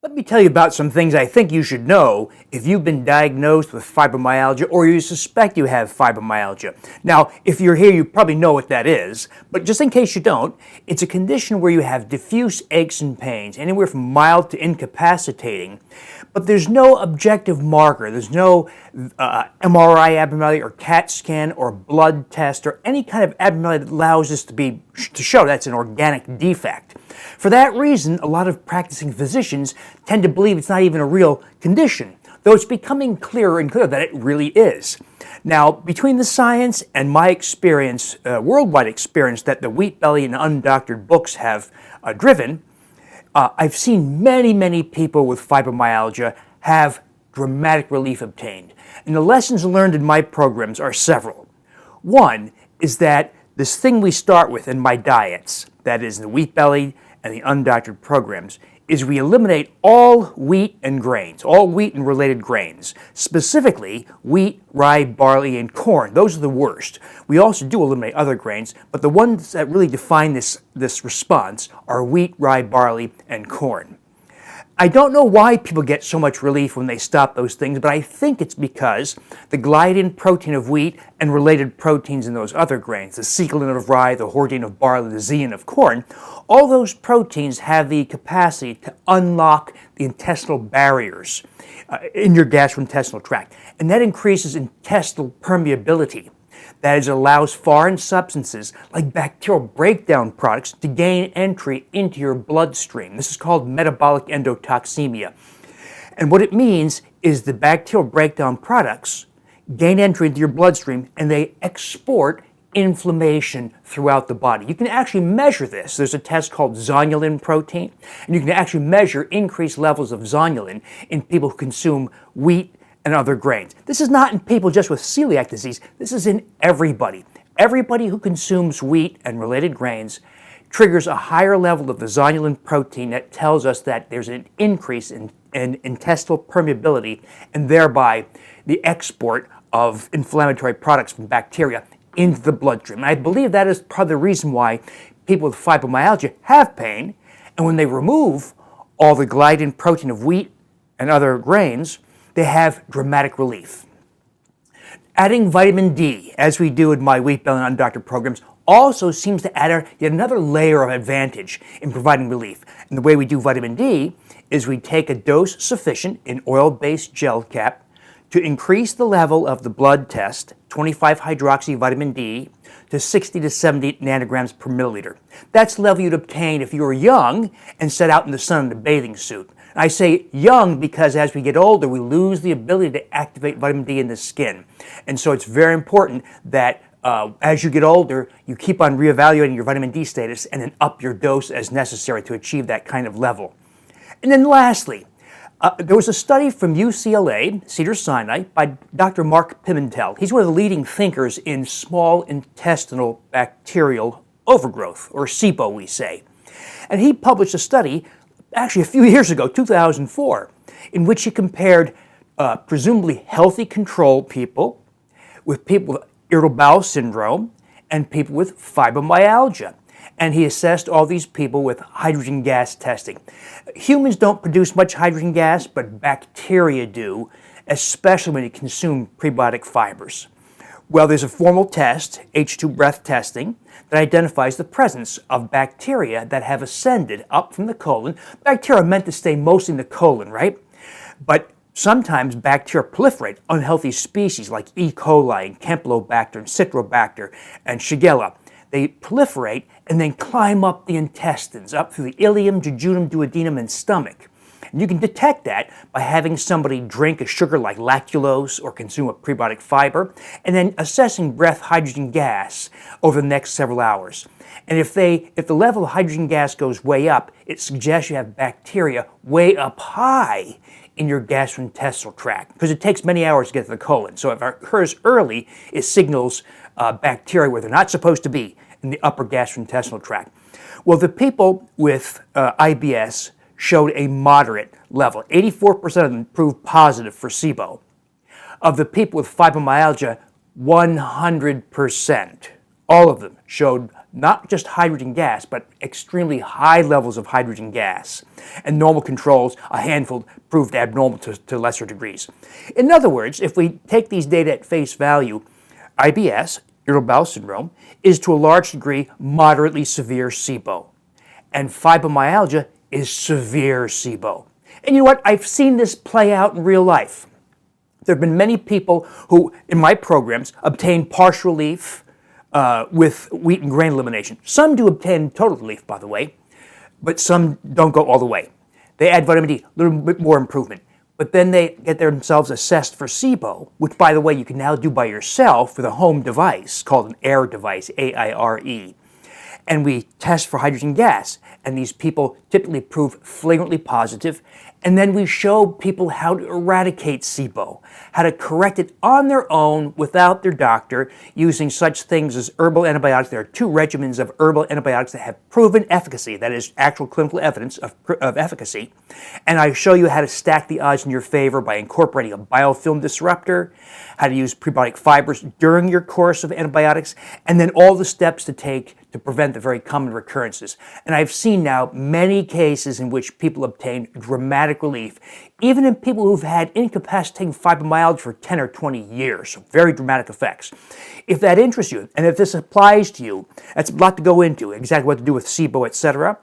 Let me tell you about some things I think you should know if you've been diagnosed with fibromyalgia or you suspect you have fibromyalgia. Now, if you're here, you probably know what that is, but just in case you don't, it's a condition where you have diffuse aches and pains, anywhere from mild to incapacitating, but there's no objective marker. There's no MRI abnormality or CAT scan or blood test or any kind of abnormality that allows us to show that's an organic defect. For that reason, a lot of practicing physicians tend to believe it's not even a real condition, though it's becoming clearer and clearer that it really is. Now, between the science and my experience, worldwide experience that the Wheat Belly and Undoctored books have driven, I've seen many people with fibromyalgia have dramatic relief obtained. And the lessons learned in my programs are several. One is that this thing we start with in my diets, that is the Wheat Belly and the Undoctored programs, is we eliminate all wheat and grains, all wheat and related grains, specifically wheat, rye, barley, and corn. Those are the worst. We also do eliminate other grains, but the ones that really define this response are wheat, rye, barley, and corn. I don't know why people get so much relief when they stop those things, but I think it's because the gliadin protein of wheat and related proteins in those other grains, the secalin of rye, the hordein of barley, the zein of corn, all those proteins have the capacity to unlock the intestinal barriers in your gastrointestinal tract, and that increases intestinal permeability. That is, it allows foreign substances like bacterial breakdown products to gain entry into your bloodstream. This is called metabolic endotoxemia. And what it means is the bacterial breakdown products gain entry into your bloodstream and they export inflammation throughout the body. You can actually measure this. There's a test called zonulin protein, and you can actually measure increased levels of zonulin in people who consume wheat and other grains. This is not in people just with celiac disease. This is in everybody. Everybody who consumes wheat and related grains triggers a higher level of the zonulin protein that tells us that there's an increase in intestinal permeability and thereby the export of inflammatory products from bacteria into the bloodstream. And I believe that is part of the reason why people with fibromyalgia have pain, and when they remove all the gliadin protein of wheat and other grains, they have dramatic relief. Adding vitamin D, as we do in my Wheat Belly and Undoctored programs, also seems to add yet another layer of advantage in providing relief. And the way we do vitamin D is we take a dose sufficient in oil-based gel cap to increase the level of the blood test, 25-hydroxy vitamin D, to 60 to 70 nanograms per milliliter. That's the level you'd obtain if you were young and set out in the sun in a bathing suit. I say young because as we get older, we lose the ability to activate vitamin D in the skin. And so it's very important that as you get older, you keep on reevaluating your vitamin D status and then up your dose as necessary to achieve that kind of level. And then lastly, there was a study from UCLA, Cedars-Sinai, by Dr. Mark Pimentel. He's one of the leading thinkers in small intestinal bacterial overgrowth, or SIBO we say. And he published a study actually a few years ago, 2004, in which he compared presumably healthy control people with people with irritable bowel syndrome and people with fibromyalgia. And he assessed all these people with hydrogen gas testing. Humans don't produce much hydrogen gas, but bacteria do, especially when you consume prebiotic fibers. Well, there's a formal test, H2 breath testing, that identifies the presence of bacteria that have ascended up from the colon. Bacteria are meant to stay mostly in the colon, right? But sometimes bacteria proliferate, unhealthy species like E. coli and Campylobacter and Citrobacter and Shigella. They proliferate and then climb up the intestines, up through the ileum, jejunum, duodenum, and stomach. And you can detect that by having somebody drink a sugar like lactulose or consume a prebiotic fiber, and then assessing breath hydrogen gas over the next several hours. And if the level of hydrogen gas goes way up, it suggests you have bacteria way up high in your gastrointestinal tract, because it takes many hours to get to the colon. So if it occurs early, it signals bacteria where they're not supposed to be, in the upper gastrointestinal tract. Well, the people with IBS showed a moderate level. 84% of them proved positive for SIBO. Of the people with fibromyalgia, 100% all of them showed not just hydrogen gas, but extremely high levels of hydrogen gas. And normal controls, a handful, proved abnormal to lesser degrees. In other words, if we take these data at face value, IBS, irritable bowel syndrome, is to a large degree moderately severe SIBO. And fibromyalgia is severe SIBO. And you know what? I've seen this play out in real life. There have been many people who, in my programs, obtain partial relief with wheat and grain elimination. Some do obtain total relief, by the way, but some don't go all the way. They add vitamin D, a little bit more improvement. But then they get themselves assessed for SIBO, which, by the way, you can now do by yourself with a home device called an AIRE device, A-I-R-E. And we test for hydrogen gas, and these people typically prove flagrantly positive. And then we show people how to eradicate SIBO, how to correct it on their own without their doctor, using such things as herbal antibiotics. There are 2 regimens of herbal antibiotics that have proven efficacy, that is, actual clinical evidence of efficacy. And I show you how to stack the odds in your favor by incorporating a biofilm disruptor, how to use prebiotic fibers during your course of antibiotics, and then all the steps to take to prevent the very common recurrences. And I've seen now many cases in which people obtain dramatic relief, even in people who've had incapacitating fibromyalgia for 10 or 20 years. So very dramatic effects. If that interests you, and if this applies to you, that's a lot to go into, exactly what to do with SIBO, etc.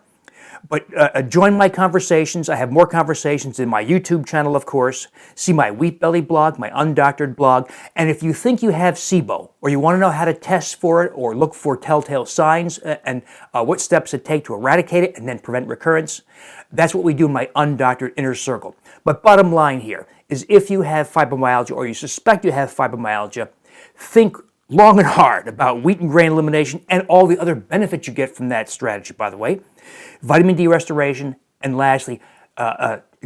But join my conversations. I have more conversations in my YouTube channel, of course. See my Wheat Belly blog, my Undoctored blog. And if you think you have SIBO, or you want to know how to test for it, or look for telltale signs, and what steps it take to eradicate it and then prevent recurrence, that's what we do in my Undoctored Inner Circle. But bottom line here is, if you have fibromyalgia or you suspect you have fibromyalgia, think long and hard about wheat and grain elimination and all the other benefits you get from that strategy, by the way. Vitamin D restoration, and lastly,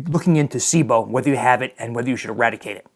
looking into SIBO, whether you have it and whether you should eradicate it.